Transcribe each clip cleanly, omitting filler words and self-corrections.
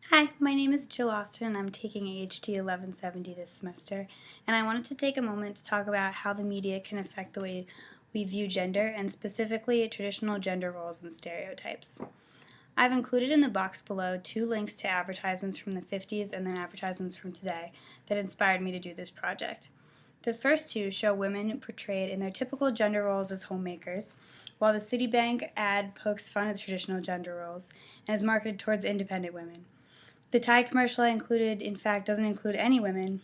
Hi, my name is Jill Austin and I'm taking AHT 1170 this semester, and I wanted to take a moment to talk about how the media can affect the way we view gender and specifically traditional gender roles and stereotypes. I've included in the box below 2 links to advertisements from the 50s and then advertisements from today that inspired me to do this project. The first two show women portrayed in their typical gender roles as homemakers, while the Citibank ad pokes fun at traditional gender roles and is marketed towards independent women. The Tide commercial I included, in fact, doesn't include any women,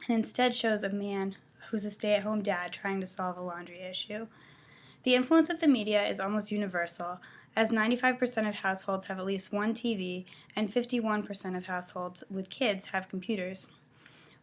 and instead shows a man who's a stay-at-home dad trying to solve a laundry issue. The influence of the media is almost universal, as 95% of households have at least one TV, and 51% of households with kids have computers.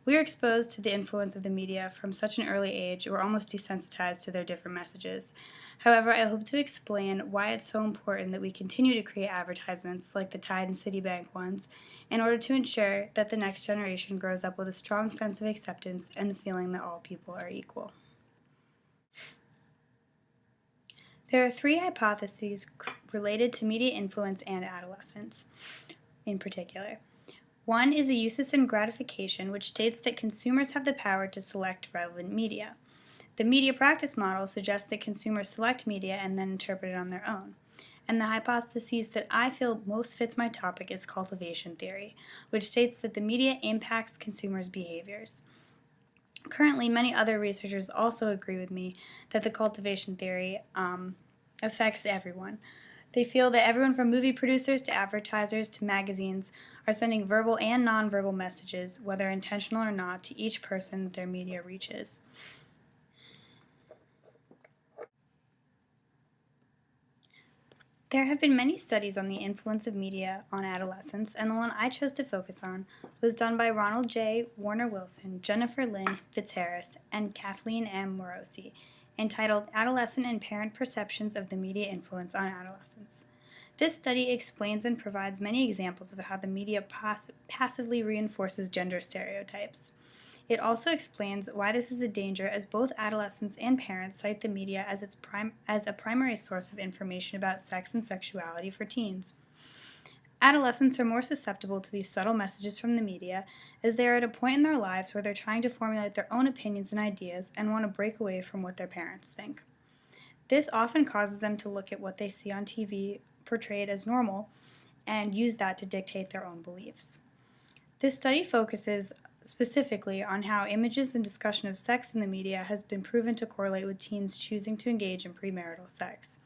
We are exposed to the influence of the media from such an early age, we're almost desensitized to their different messages. However, I hope to explain why it's so important that we continue to create advertisements like the Tide and Citibank ones in order to ensure that the next generation grows up with a strong sense of acceptance and the feeling that all people are equal. There are 3 hypotheses related to media influence and adolescence in particular. One is the uses and gratification, which states that consumers have the power to select relevant media. The media practice model suggests that consumers select media and then interpret it on their own. And the hypothesis that I feel most fits my topic is cultivation theory, which states that the media impacts consumers' behaviors. Currently, many other researchers also agree with me that the cultivation theory affects everyone. They feel that everyone from movie producers to advertisers to magazines are sending verbal and nonverbal messages, whether intentional or not, to each person that their media reaches. There have been many studies on the influence of media on adolescence, and the one I chose to focus on was done by Ronald J. Warner Wilson, Jennifer Lynn Fitzharris, and Kathleen M. Morosi, entitled Adolescent and Parent Perceptions of the Media Influence on Adolescence. This study explains and provides many examples of how the media passively reinforces gender stereotypes. It also explains why this is a danger, as both adolescents and parents cite the media as a primary source of information about sex and sexuality for teens. Adolescents are more susceptible to these subtle messages from the media, as they are at a point in their lives where they're trying to formulate their own opinions and ideas and want to break away from what their parents think. This often causes them to look at what they see on TV portrayed as normal and use that to dictate their own beliefs. This study focuses specifically on how images and discussion of sex in the media has been proven to correlate with teens choosing to engage in premarital sex.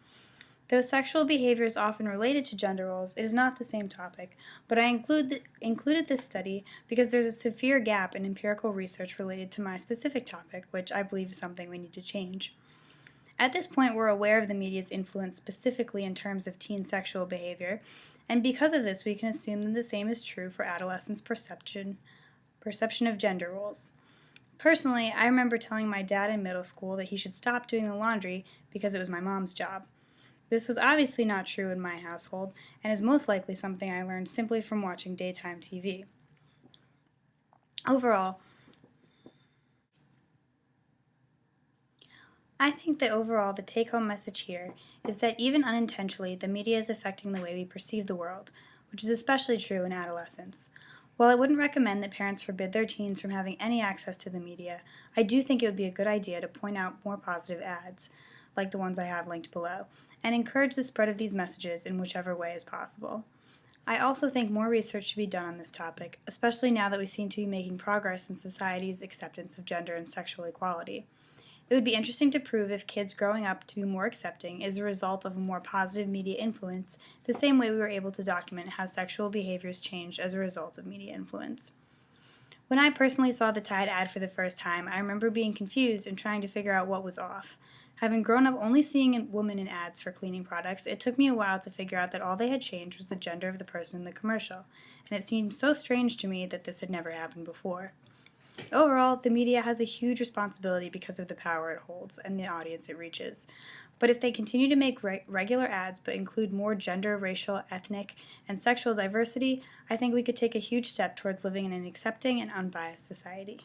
Though sexual behavior is often related to gender roles, it is not the same topic, but I included this study because there's a severe gap in empirical research related to my specific topic, which I believe is something we need to change. At this point, we're aware of the media's influence specifically in terms of teen sexual behavior, and because of this, we can assume that the same is true for adolescents' perception of gender roles. Personally, I remember telling my dad in middle school that he should stop doing the laundry because it was my mom's job. This was obviously not true in my household, and is most likely something I learned simply from watching daytime TV. Overall, I think that the take-home message here is that even unintentionally, the media is affecting the way we perceive the world, which is especially true in adolescence. While I wouldn't recommend that parents forbid their teens from having any access to the media, I do think it would be a good idea to point out more positive ads, like the ones I have linked below, and encourage the spread of these messages in whichever way is possible. I also think more research should be done on this topic, especially now that we seem to be making progress in society's acceptance of gender and sexual equality. It would be interesting to prove if kids growing up to be more accepting is a result of a more positive media influence, the same way we were able to document how sexual behaviors changed as a result of media influence. When I personally saw the Tide ad for the first time, I remember being confused and trying to figure out what was off. Having grown up only seeing women in ads for cleaning products, it took me a while to figure out that all they had changed was the gender of the person in the commercial, and it seemed so strange to me that this had never happened before. Overall, the media has a huge responsibility because of the power it holds and the audience it reaches. But if they continue to make regular ads but include more gender, racial, ethnic, and sexual diversity, I think we could take a huge step towards living in an accepting and unbiased society.